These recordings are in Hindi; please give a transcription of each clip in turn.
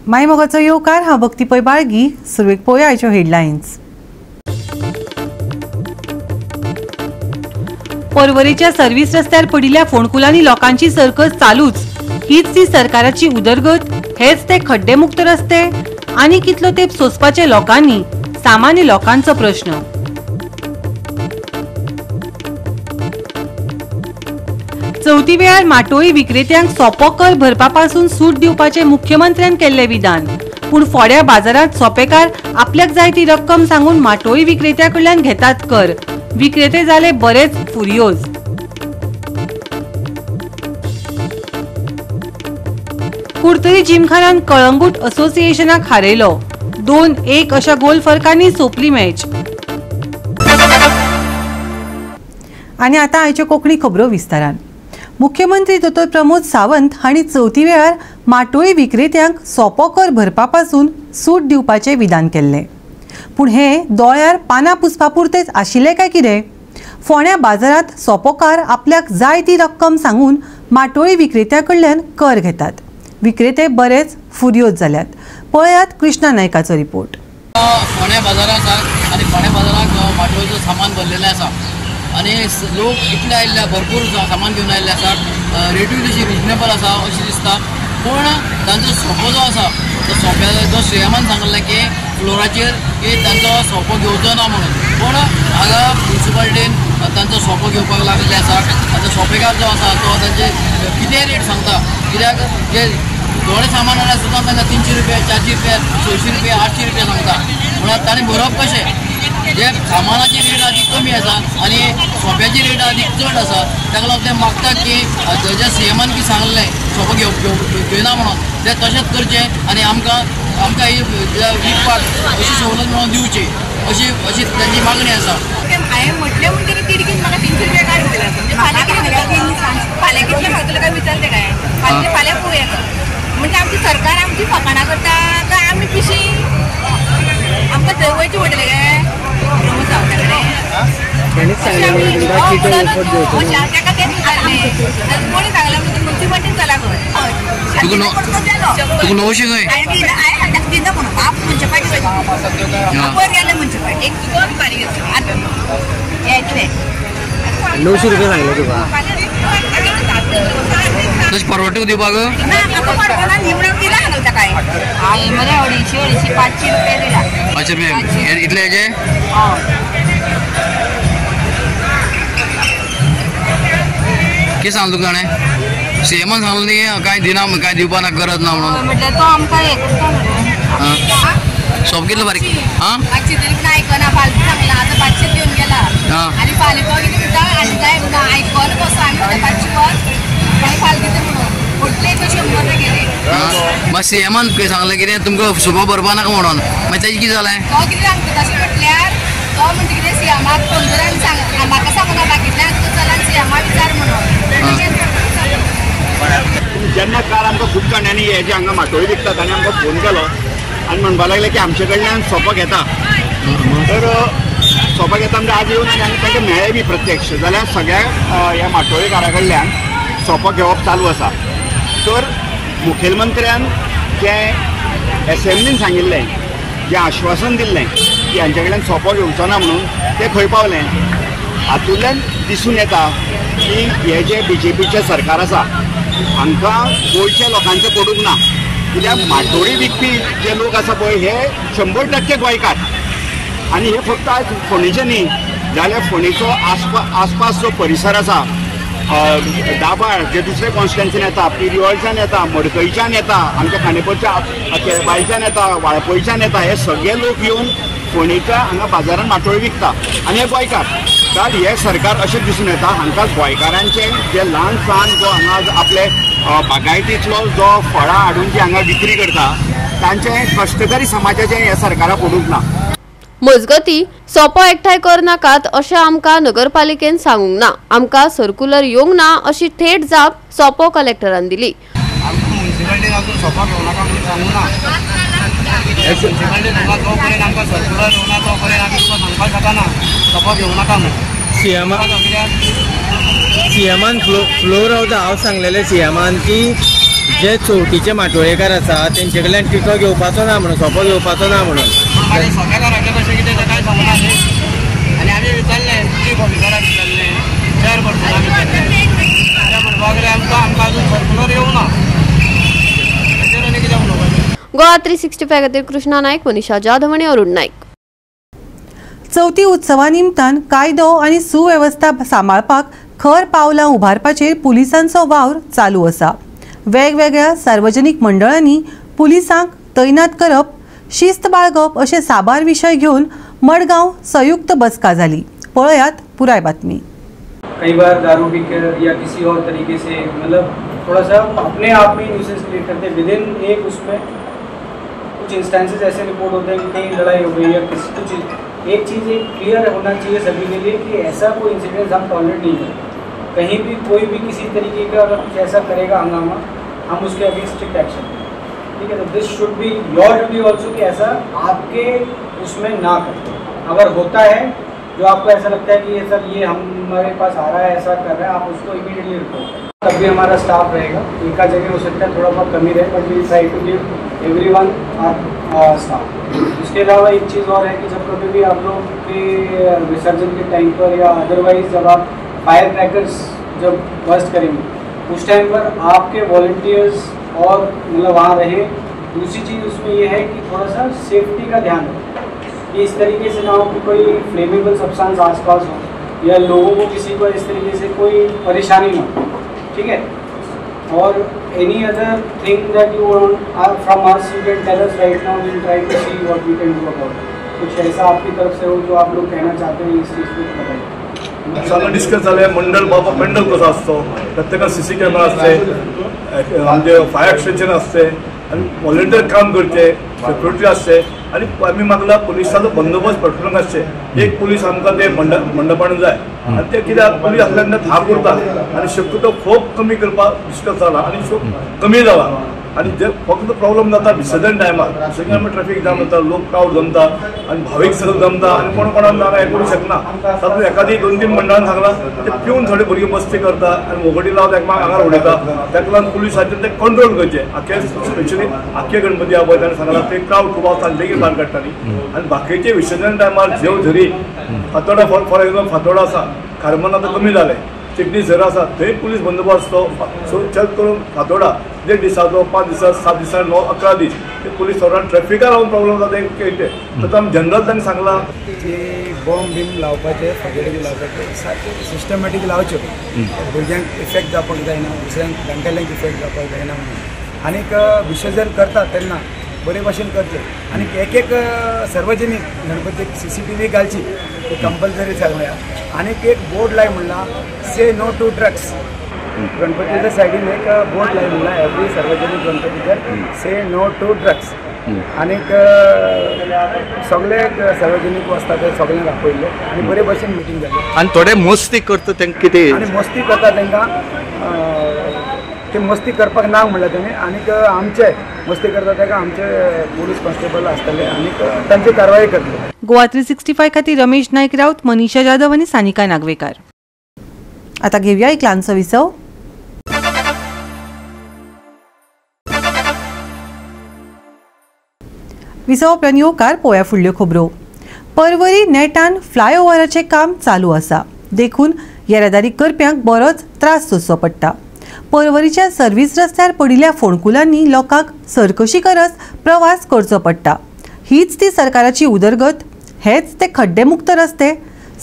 माय मोगाचो येवकार हांव भक्ती पै बाळगी. सुरवेक पळोवया आयच्यो हेडलायन्स. पर्वरीच्या सर्व्हिस रस्त्यार पडिल्ल्या फोंडकुलांनी लोकांची सर्कस चालूच. हीच ती सरकाराची उदरगत, हेच ते खड्डेमुक्त रस्ते आनी कितलो तेंप सोंसपाचे लोकांनी, सामान्य लोकांचो प्रश्न. चवथी वेळार माटोळी विक्रेत्यांक सोपो कर भरपापासून सूट दिवपाचे मुख्यमंत्र्यान केल्ले विधान. पूण फोड्या बाजारात सोपेकार आपल्याक जाय ती रक्कम सांगून माटोळी विक्रेत्याकडल्यान घेतात कर. विक्रेते जाले बरेच फुरियोज. कुडतरी जिमखानान कळंगूट असोसिएशनाक हारयलो. 2-1 अशा गोल फरकांनी सोंपली मॅच. आनी आतां आयच्यो कोंकणी खबरो विस्तारान. मुख्यमंत्री दोतोर प्रमोद सावंत हांणी चवथी वेळार माटोळी विक्रेत्यांक सोपो कर भरपापासून सूट दिवपाचें विधान केल्लें. पूण हें दोळ्यार पानां पुसपा पुरतेंच आशिल्लें काय कितें? फोंड्या बाजारात सोपोकार आपल्याक जाय ती रक्कम सांगून माटोळी विक्रेत्या कडल्यान कर घेतात. विक्रेते बरेच फुरियोज जाल्यात. पळयात कृष्णा नायकाचो रिपोर्ट. फोंड्या बाजाराक आनी फोंड्या बाजाराक माटोळीचो सामान भरलेलें आसा आनी लोक इतले आयिल्ले भरपूर सामान घेवन आयिल्ले आसात. रेटूय तशी रिजनेबल आसा अशें दिसता. पूण तांचो सोपो जो आसा तो सोप्या जो सीएमान सांगलें की फ्लोराचेर की तांचो सोपो घेवचो ना म्हणून. पूण हांगा म्युनिसिपालिटीन तांचो सोपो घेवपाक लागले आसा. तांचो सोपेकार जो आसा तो तांचे कितें रेट सांगता. कित्याक जे थोडे सामान हाडल्यार सुद्दां तांकां 300 रुपया 400 रुपया 600 रुपया 800 रुपया सांगता. म्हळ्यार ताणें भरप कशें? जे सामानाची रेट अधिक कमी आसा आनी सोप्याची रेट अधिक चड आसा. ताका लागून ते मागतात की जे सीएमान की सांगलें सोपो घेवना म्हणून ते तशेंच करचें आनी आमकां ही विकपाक अशी सवलत म्हणून दिवची अशी तांची मागणी आसा. हांवें म्हटलें म्हणटकीर तिडकीन म्हाका 300 रुपया काड दिला. म्हणजे फाल्यां कितले सांगतले काय विचारते काय फाल्यां पळोवया. म्हणजे आमची सरकार आमची फकाणां करता काय आमी पिशी आमकां थंय वयचें पडटलें काय प्रमोद सावंता कडेन. ताका तेच विचारलें कोणी सांगलें म्युनिसिपालिटीन चला खंय तुका 900 खंय हांवें दिना म्हणून आप म्युनिसिपालिटी वयर गेलें म्युनिसिपालिटी एक दोन फारीक हे इतलें 900 रुपया सांगले तुका. तशें परवडटा दिवपाक ना म्हाका पडटना निमणूक दिला हांवें ताका. हांवें मरे 250 500 रुपया दिला. 500 रुपया इतले हेजे कितें सांगलें तुका ताणें? सीएमान सांगलें न्ही कांय दिना कांय दिवपा ना गरज ना म्हणून. म्हटल्यार तो आमकां हें करता सोप कितलो बारीक आं 500 तरी पूण आयकना. फाल्यां सांगलां आतां 500 घेवन गेला आनी फाल्यां तो कितें म्हणटा आनी जाय म्हणून आयकना कसो आमी 500 कर आनी फाल्यां कितें म्हणून म्हटलें तो 100 रुपया गेले. मागीर सीएमान सांगलें कितें तुमकां सोपो भरपा नाका म्हणून. मागीर तेजें कितें जालें? तो कितें सांगता तशें म्हटल्यार तो म्हणटा कितें सीएमाक फोन कर आनी सांग म्हाका सांगना बाकींतल्यान तूं चला सीएमा विचार म्हणून. जेन्ना काल आमकां खूब जाणांनी हे जे हांगा माटोळी विकतात तांणी आमकां फोन केलो आनी म्हणपा लागले की आमचे कडल्यान सोपो घेता. तर सोपो घेता म्हणजे आज येवन आनी तांकां मेळ्ळें बी प्रत्यक्ष जाल्यार सगळ्या ह्या माटोळीकारा कडल्यान सोपो घेवप चालू आसा. तर मुखेलमंत्र्यान जें एसेंब्लीन सांगिल्लें जें आश्वासन दिल्लें की हांचे कडल्यान सोपो घेवचो ना म्हणून तें खंय पावलें. हातूंतल्यान दिसून येता की हे जे BJPचें सरकार आसा हांकां गोंयच्या लोकांचें पडूंक ना. कित्याक माटोळी विकपी जे लोक आसा पळय हे 100% गोंयकार आनी हे फक्त आज फोंडेचे न्ही जाल्यार फोंडेचो आसपास जो परिसर आसा दाबाळ जे दुसरे कॉन्स्टिट्युएन्सीन येता पिरियोळच्यान येता मडकयच्यान येता आमच्या खांडेपारच्या केळबायच्यान येता वाळपयच्यान येता हे सगळे लोक येवन फोंडेच्या हांगा बाजारान माटोळी विकता आनी हे गोंयकार. तर हे सरकार अशें दिसून येता हांकां गोंयकारांचे जे ल्हान सहान जो हांगा आपले बागायतींतलो जो फळां हाडून जी हांगा विक्री करता तांचे कश्टकरी समाजाचें हे सरकाराक पडूंक ना. मजगती सोपो एकठांय करनाकात अशें आमकां नगरपालिकेन सांगूंक ना. आमकां सर्क्युलर येवंक ना अशी थेट जाप सोपो कलेक्टरान दिली. आमकां म्युनिसिपालिटीन अजून सोपो घेवं नाका म्हणून सांगूंक ना. म्युनिसिपालिटीन हांगा जो पर्यंत आमकां सर्क्युलर येवना तो पर्यंत आमी तुका सांगपाक शकना सोपो घेवं नाका म्हणून. सीएमान फ्लोर ऑफ द हावस सांगलेलें सीएमान की जे चवथीचे माटोळेकार आसा तेंचे कडल्यान टिको घेवपाचो ना म्हणून सोपो घेवपाचो ना म्हणून सगळ्या राज्यात अशें कितें तें कांय सांगना न्ही आनी आमी विचारलें चीफ ऑफिसराक विचारलें शहर भरपूराक विचारलें त्या म्हणपाक लागले आमकां अजून सर्कुलर येवंक ना तेचेर आनी कितें म्हणून गोवा 365 खातीर कृष्णा नायक, मनीषा जाधव आनी अरुण नायक. चवथी उत्सवा निमतान कायदो आनी सुवेवस्था सांबाळपाक खर पावलां उबारपाचेर पुलिसांचो वावर चालू आसा. वेगवेगळ्या सार्वजनीक मंडळांनी पुलिसांक तैनात करप, शिस्त बाळगप अशे साबार विशय घेवन मडगांव संयुक्त बसका जाली. पळयात पुराय बातमी. कई बार दारू पीकर या किसी और तरीके से मतलब थोड़ा सा अपने आप में न्यूसेंस क्रिएट करते हैं. विद इन एक उसमें कुछ इंस्टेंसेस ऐसे रिपोर्ट होते हैं कि कहीं लड़ाई हो गई या किसी कुछ एक चीज़ एक क्लियर होना चाहिए सभी के लिए कि ऐसा कोई इंसिडेंट हम टॉलरेट नहीं करें. कहीं भी कोई भी किसी तरीके का अगर कुछ ऐसा करेगा हंगामा, हम उसके अगेंस्ट स्ट्रिक्ट एक्शन. ठीक है, तो this should be your duty also कि ऐसा आपके उसमें ना करें. अगर होता है जो आपको ऐसा लगता है कि ये सर ये हमारे पास आ रहा है, ऐसा कर रहा है, आप उसको इमीडिएटली रिपोर्ट करें. तब भी हमारा स्टाफ रहेगा. एक आध जगह हो सकता है थोड़ा बहुत कमी रहे, but we try to give everyone our staff. इसके अलावा एक चीज़ और है कि जब कभी भी आप लोग के विसर्जन के टाइम पर या अदरवाइज जब आप फायर क्रैकर्स जब बस्ट करेंगे उस टाइम पर आपके वॉलंटियर्स और मतलब वहाँ रहे. दूसरी चीज़ उसमें ये है कि थोड़ा सा सेफ्टी का ध्यान रखें कि इस तरीके से ना हो कि कोई फ्लेमेबल सब्सटेंस आसपास हो या लोगों को किसी को इस तरीके से कोई परेशानी ना हो. ठीक है, और any other thing that you want from us you can tell us right now. We will try to see what we can do about it. कुछ ऐसा आपकी तरफ से हो जो आप लोग कहना चाहते हैं इस चीज़ को बताइए. सगळं डिस्कस झाले. मंडळ बाबा मंडळ कसो असतो, प्रत्येकात CC कॅमेरा असते, म्हणजे फायर एक्सटेंशन असते आणि व्हॉलंटियर काम करचे, सिक्युरिटी असते आणि आम्ही मागला पोलिसांचो बंदोबस्त पटकन असते. एक पोलीस आमकां ते मंडपान जाय आणि ते कित्याक पोलीस असल्यान धाक उरता आणि शक्यतो खूप कमी करपाक डिस्कस जाला आणि कमी जाला. आणि जे फक्त प्रॉब्लेम जाता विसर्जन टायमार. विसर्जन ट्रॅफिक जाम जाता, लोक क्राऊड जमता आणि भाविक सगळं जमता आणि कोण कोणाक जाणा हे करूं शकना. तातूंत एखादी 2-3 मंडळान सांगला ते पिवन थोडे भुरगे मस्ती करता आणि मोगडी लावन एकमेकांक आंगार उडयता. ताका लागून पुलिसांचे ते कंट्रोल करचे. आख्या स्पेशली आख्या गणपती आबा ताणें सांगला ते क्राऊड खूब आसता आनी बेगीन भायर काडटाली. आणि बाकीचे विसर्जन टायमार जेव झरी फातोडा फॉर एक्झाम्पल फातोडा आसा, खारमन आतां कमी जालें, चिकणी झर आसा, थंय पुलीस बंदोबस्त असतो. सो चेक करून फातोडा 1.5 दिसाचो, 5 दिसा, 7 दिसा, 9, 11 दीस ते पुलीस सगळ्यांक ट्रॅफिकार रावन प्रॉब्लेम जाता एक कळटे. तर आमी जनरल तांणी सांगला की बॉम्ब बीम लावपाचे, फगेडे बी लावपाचे सारके सिस्टमॅटीक लावच्यो. भुरग्यांक इफेक्ट जावपाक जायना, दुसऱ्यांक जाणटेल्यांक इफेक्ट जावपाक जायना म्हणून. आनीक विसर्जन करतात तेन्ना बरे भाशेन करचे. आनी एक एक सार्वजनीक गणपतीक CCTV घालची, ते कंपल्सरी सगळ्या. आनीक एक बोर्ड लाय म्हणला से नो टू ड्रग्स. गणपतीच्या सायडीन एक बोर्ड लाय म्हणला एवरी सार्वजनीक गणपतीचेर से नो टू ड्रग्स. आनीक सगळे सार्वजनीक वसता ते सगळ्यांक आपयले आनी बरे भशेन मिटींग जाली. आणि थोडे मस्ती करता तेंका कितें आनी मस्ती करता तेंकां ते मस्ती करपाक ना म्हणलें तेणी. आनीक आमचे मस्ती करता तेका आमचे पोलीस कॉन्स्टेबल आसतले आनीक तांची कारवाई करतले. गोवा 365 खातीर रमेश नायक राऊत, मनीषा जाधव आनी सानिका नागवेकार. आता घेऊया एक ल्हानसो विसव. विसव उपरांत येवकार पळोवया फुडल्यो खबरो. परवरी नेटान फ्लायओव्हराचें काम चालू आसा, देखून येरादारी करप्यांक बरोच त्रास सोंसचो पडटा. परवरीच्या सर्व्हिस रस्त्यार पडिल्ल्या फोंडकुलांनी लोकांक सरकशी करस प्रवास करचो पडटा. हीच ती सरकाराची उदरगत, हेच ते खड्डेमुक्त रस्ते?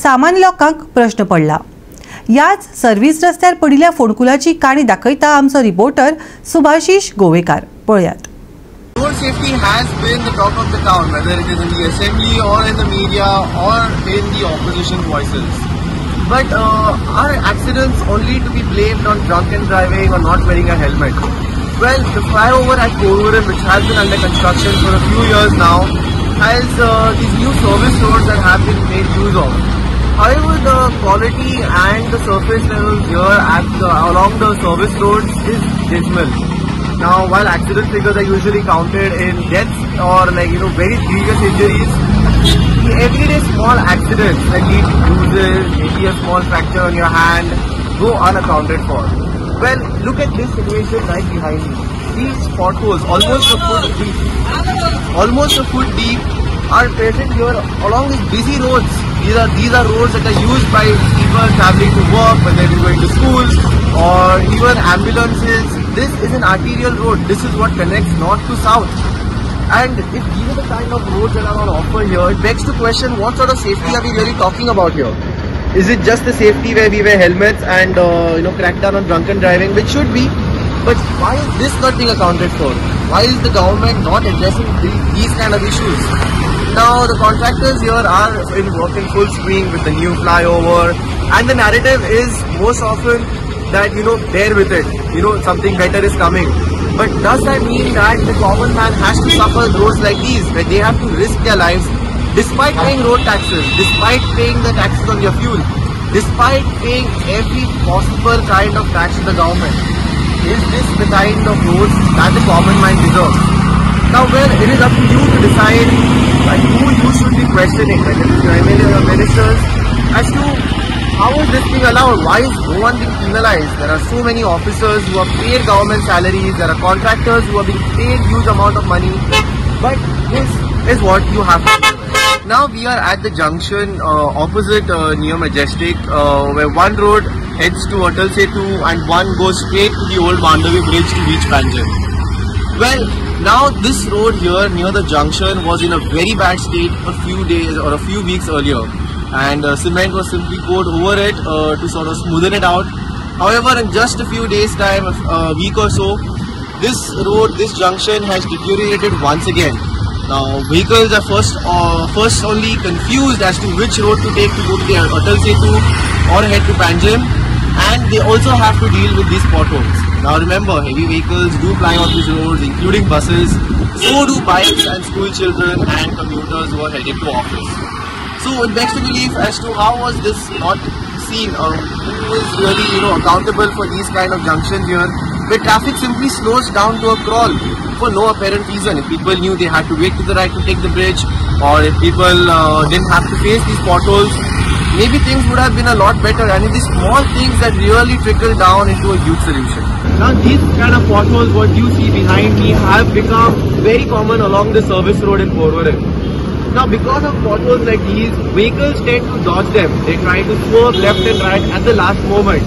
सामान्य लोकांक प्रश्न पडला. याच सर्व्हिस रस्त्यार पडिल्ल्या फोंडकुलाची काणी दाखयता आमचो रिपोर्टर सुभाशीश गोवेकार. पळयात. Road safety has been the talk of the town, whether it is in the assembly or in the media or in the opposition voices. But are accidents only to be blamed on drunken driving or not wearing a helmet? Well, the flyover at Porvorim, which has been under construction for a few years now, has these new service roads that have been made use of. However, the quality and the surface levels here along the service roads is dismal. Now, while accident figures are usually counted in deaths or very serious injuries, the everyday small accidents like bruises, maybe a small fracture on your hand, go unaccounted for. Well, look at this situation right behind me. these potholes, almost a foot deep, are present here along these busy roads. These are roads that are used by people traveling to work, whether they're going to school or even ambulances. This is an arterial road. This is what connects north to south. And if these are the kind of roads that are on offer here, it begs to question what sort of safety are we really talking about here? Is it just the safety where we wear helmets and crack down on drunken driving, which should be, but why is this not being accounted for? Why is the government not addressing these kind of issues? Now the contractors here are working full swing with the new flyover, and the narrative is most often that bear with it, something better is coming. But does that mean that the common man has to suffer roads like these, where they have to risk their lives despite paying road taxes, despite paying the taxes on your fuel, despite paying every possible kind of tax to the government? Is this the kind of roads that the common man deserves? Now, well, it is up to you to decide who you should be questioning, whether it's your MLA or ministers, as to how is this being allowed? Why is no one being penalized? There are so many officers who are paid government salaries, there are contractors who are being paid huge amount of money, but this is what you have to do. Now we are at the junction opposite near Majestic, where one road heads to Atal Setu and one goes straight to the old Mandavi bridge to reach Panjim. Well, now this road here near the junction was in a very bad state a few days or a few weeks earlier, and cement was simply poured over it to sort of smoothen it out. However, in just a few days time, a week or so, this junction has deteriorated once again. Now vehicles are first only confused as to which road to take to go to the Atal Setu or head to Panjim, and they also have to deal with these potholes. Now remember, heavy vehicles do ply on these roads, including buses. So do bikes and school children and commuters who are heading to office. So it begs to believe as to how was this not seen, or who is really accountable for these kind of junctions here, where traffic simply slows down to a crawl for no apparent reason. If people knew they had to wait to the right to take the bridge, or if people didn't have to face these potholes, maybe things would have been a lot better, and it's these small things that really trickle down into a huge solution. Now these kind of potholes, what you see behind me, have become very common along the service road in Porvorim. Now because of potholes like these, vehicles tend to dodge them. They try to swerve left and right at the last moment.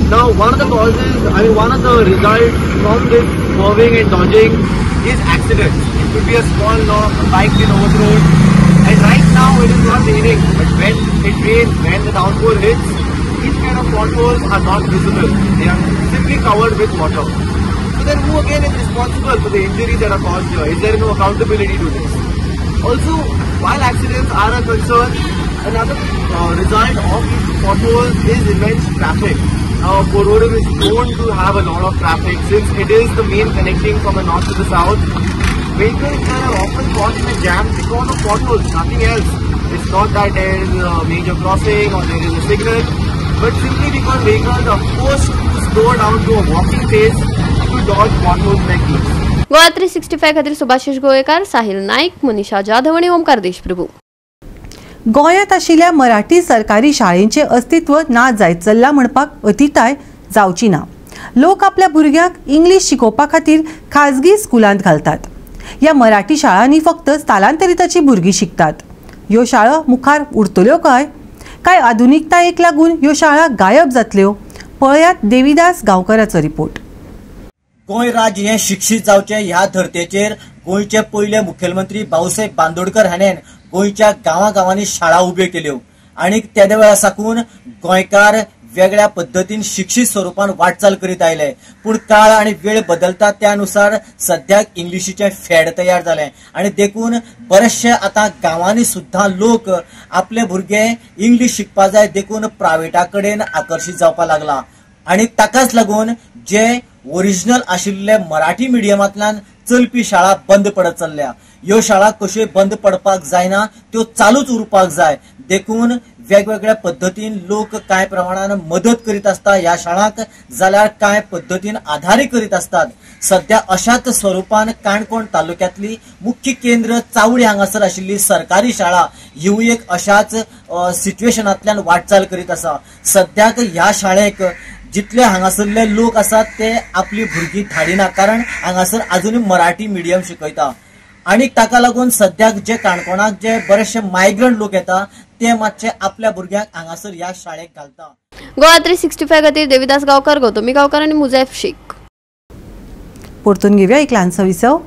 Now one of the results from this swerving and dodging is accidents. It could be a small knock, a bike being overthrown, and right now it is not raining, but when it rains, when the downpour hits, these kind of potholes are not visible. They are simply covered with water. So then who again is responsible for the injuries that are caused here? Is there no accountability to this? Also, while accidents are a concern, another result of these potholes is immense traffic. Now, Porvorim is known to have a lot of traffic since it is the main connecting from the north to the south. Vehicles are often caught in a jam because of potholes, nothing else. It's not that there is a major crossing or there is a signal, but simply because vehicles are forced to slow down to a walking pace to dodge potholes like this. Goa 365 खातीर सुभाषिश गोयेकार, साहिल नाईक, मनीषा जाधव आणि ओमकार देशप्रभू. गोंयांत आशिल्ल्या मराठी सरकारी शाळेंचें अस्तित्व ना जायत चल्लां म्हणपाक अतिताय जावची ना. लोक आपल्या भुरग्यांक इंग्लीश शिकोवपा खातीर खाजगी स्कुलांत घालतात. ह्या मराठी शाळांनी फक्त स्थलांतरिताची भुरगीं शिकतात. ह्यो शाळा मुखार उरतल्यो काय आधुनिकतायेक लागून ह्यो शाळा गायब जातल्यो? पळयात देविदास गांवकाराचो रिपोर्ट. गोंय राज्य हे शिक्षीत जावचे ह्या धर्तेचेर गोंयचे पयले मुखेलमंत्री भाऊसाहेब बांदोडकर हाणें गोंयच्या गांवांनी शाळा उब्यो केल्यो आनी त्या वेळा साकून गोंयकार वेगळ्या पद्धतीन शिक्षीत स्वरूपान वाटचाल करीत आयले. पूण काळ आनी वेळ बदलता त्यानुसार सद्याक इंग्लिशीचे फेड तयार जाले आनी देखून बरेचशे आता गांवांनी सुद्धा लोक आपले भुरगे इंग्लीश शिकपा जाय देखून प्रायवेटा कडेन आकर्षित जावपा लागला. आनी ताकाच लागून जे ओरिजिनल आशिल्ले मराठी मिडियमांतल्यान चलपी शाळा बंद पडत चल्ल्या. ह्यो शाळा कश्यो बंद पडपाक जायना, त्यो चालूच उरपाक जाय. देखून वेगवेगळ्या पद्धतीन लोक कांय प्रमाणान मदत करीत असता ह्या शाळांक, जाल्यार कांय पद्धतीन आधारय करीत असतात. सध्या अशाच स्वरूपान काणकोण तालुक्यांतली मुख्य केंद्र चावडी हांगासर आशिल्ली सरकारी शाळा ही एक अशाच सिच्युएशनांतल्यान वाटचाल करीत आसा. सद्याक ह्या शाळेक जितले हांगासरले लोक आसात ते आपली भुरगीं धाडिना, कारण हांगासर अजूनय मराठी मिडियम शिकयता. आणि ताका लागून सद्याक जे काणकोणाक जे बरेचशे मायग्रंट लोक येता ते मातशे आपल्या भुरग्यांक हांगासर ह्या शाळेक घालता. गोवा 365 खातीर देविदास गांवकार, गौतमी गांवकार आणि मुजैफ शेख. परतून घेवया एक ल्हानसो विसव.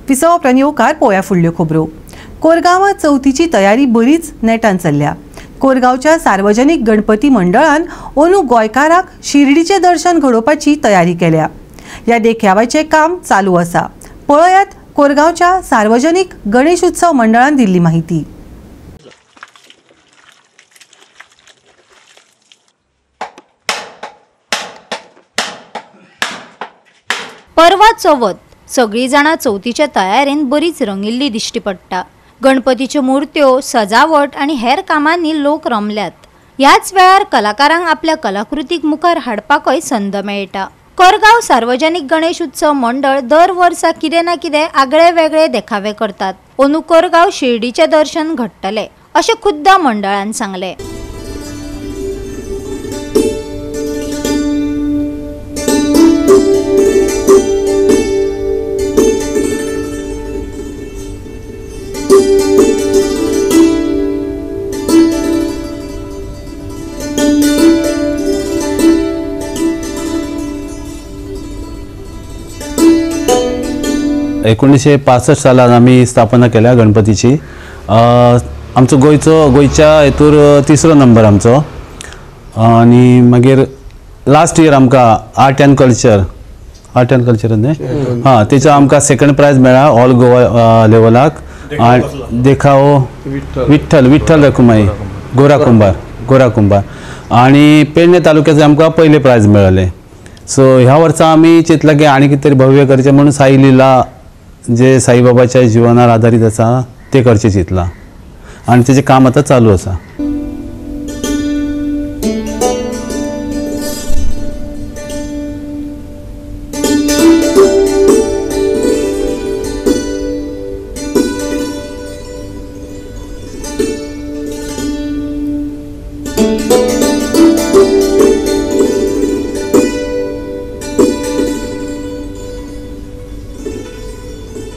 विसव उपरांत येवकार पळोवया फुडल्यो खबरो. कोरगांवां चवथीची तयारी बरीच नेटान चल्ल्या. कोरगांवच्या सार्वजनीक गणपती मंडळान अंदू गोंयकारांक शिर्डीचें दर्शन घडोवपाची तयारी केल्या. ह्या देख्यावाचें काम चालू आसा. पळयात कोरगांवच्या सार्वजनीक गणेश उत्सव मंडळान दिल्ली माहिती. परवा चवथ. सगळीं जाणां चवथीच्या तयारेन बरीच रंगिल्ली दिश्टी पडटा. गणपतीच्यो मुर्त्यो, सजावट आणि हेर कामांनी लोक रमल्यात. ह्याच वेळार कलाकारांक आपल्या कलाकृतीक मुखार हाडपाकय संद मेळटा. कोरगांव सार्वजनीक गणेश उत्सव मंडळ दर वर्सा कितें ना कितें आगळे वेगळे देखावे करतात. अंदू कोरगांव शिर्डीचें दर्शन घडटलें अशें खुद्द मंडळान सांगलें. एकोणीसशे 65 सालान आमी स्थापना केल्या गणपतीची. आमचो गोंयच्या हेतूर 3रो नंबर आमचो. आणि मागीर लास्ट इयर आमकां आर्ट एंड कल्चर न्ही हां तेचो आमकां 2nd प्रायज मेळ्ळा ऑल गोवा लेवलाक. देखावो विठ्ठल रखुमाई गोरा कुंभार आणि पेडणे तालुक्याचे आमकां पयले प्रायज मेळ्ळें. सो ह्या वर्सा आमी चिंतलां की आनी कितें तरी भव्य करचें म्हणून साई लिला जे साईबाबाच्या जिवनार आधारीत आसा ते करचें चिंतलां आनी तेजें काम आतां चालू आसा.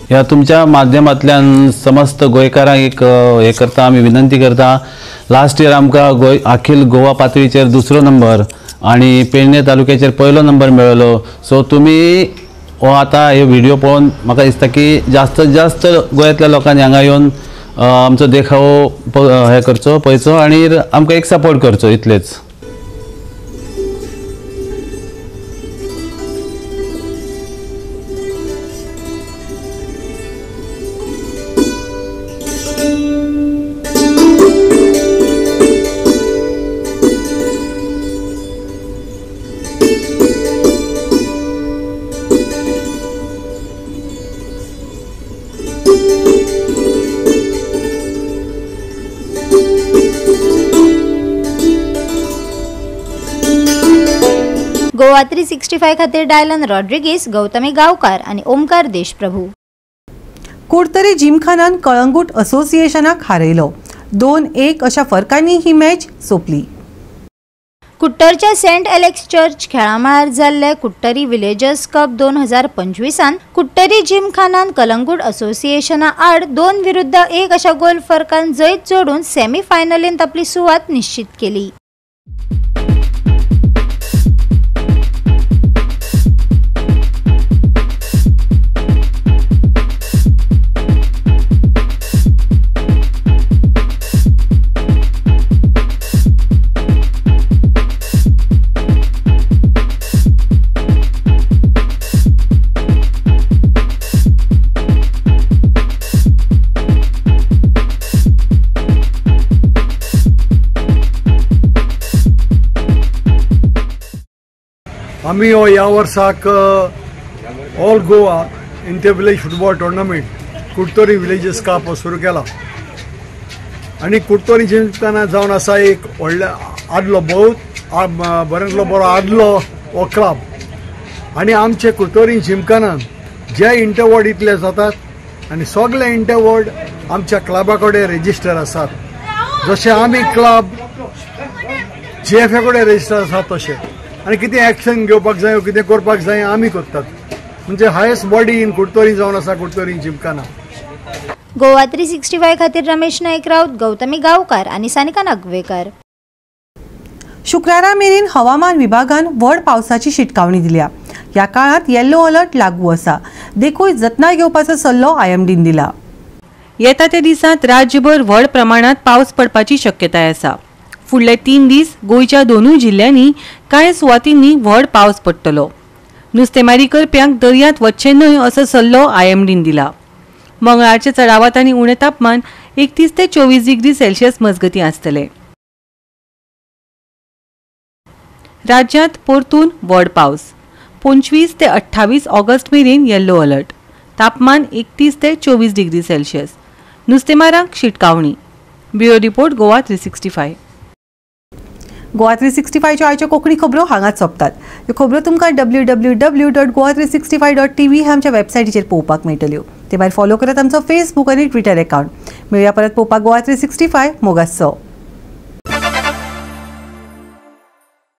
ह्या तुमच्या माध्यमांतल्यान समस्त गोंयकारांक एक हे करता आमी विनंती करता. लास्ट इयर आमकां अखिल गोवा पातळीचेर 2रो नंबर आणि पेडणे तालुक्याचेर 1लो नंबर मेळ्ळो. सो तुमी हो आतां हे व्हिडिओ पळोवन म्हाका दिसता की जास्तीत जास्त गोंयांतल्या लोकांनी हांगा येवन आमचो देखावो हे करचो पळयचो आनी आमकां एक सपोर्ट करचो इतलेच. गोवा 365 खातीर डायलन रॉड्रिगीस, गौतमी गांवकार आणि ओमकार देशप्रभू. कुडतरी जिमखानान कळंगूट असोसिएशनाक हारयलो. 2-1 अशा फरकांनी ही मॅच सोंपली. कुट्टरच्या सेंट एलेक्स चर्च खेळामळार जाल्ले कुट्टरी विलेजर्स कप 2025 कुट्टरी जिमखानान कलंगूट असोसिएशना आड 2-1 अशा गोल फरकान जैत जोडून सेमी फायनलींत आपली सुवात निश्चित केली. आम्ही ह्या वर्साक all Goa inter village football tournament Kudtari villages cup सुरू केला आणि कुडतोरी जिमखाना जावन आसा एक व्हडले आदलो बहुत बऱ्यांतलो बरो आदलो हो क्लब आणि आमचे कुडतोरी जिमखानान जे इंटरवॉर्ड इतले जातात आणि सगळे इंटरवॉर्ड आमच्या क्लबा कडेन रेजिस्टर आसात. जशें आमी क्लब GFA कडेन रेजिस्टर आसात तशें, आनी कितें एक्शन घेवपाक जाय कितें करपाक जाय आमी करतात. म्हणजे हायेस्ट बॉडी इन कुडतोरी जावन आसा, कुडतोरी जिमखाना. गोवा 365 खातीर रमेश नाईक राऊत, गौतमी गांवकार आनी सानिका नागवेकर. शुक्रारा मेरेन हवामान विभागान व्हड पावसाची शिटकावणी दिल्या. ह्या काळात येल्लो अलर्ट लागू आसा. देखूय जतनाय घेवपाचो सल्लो IMDन दिला. येता त्या दिसांत राज्यभर व्हड प्रमाणात पावस पडपाची शक्यताय आसा. फुडले 3 दीस गोंयच्या दोनूय जिल्ल्यांनी कांय सुवातींनी व्हड पावस पडटलो. नुस्तेमारी करप्यांक दर्यांत वचचें न्हय असो सल्लो IMDन दिला. मंगळारचे चडावत आनी उणें तापमान 31 ते 24 डिग्री सेल्सियस मजगतीं आसतले. राज्यांत परतून व्हड पावस. 25 ते 28 ऑगस्ट मेरेन येल्लो अलर्ट. तापमान 31 ते 24 डिग्री सेल्सियस. नुस्तेमारांक शिटकावणी. Bureau report Goa 365. गोवा 365 च्यो आयच्यो कोंकणी खबरो हांगाच सोंपतात. ह्यो खबरो तुमकां www.goa365.tv ह्या आमच्या वेबसायटीचेर पळोवपाक मेळटल्यो. ते भायर फॉलो करात आमचो फेसबूक आनी ट्विटर अकाउंट. मेळुया परत पळोवपाक गोवा 365 मोगाचो.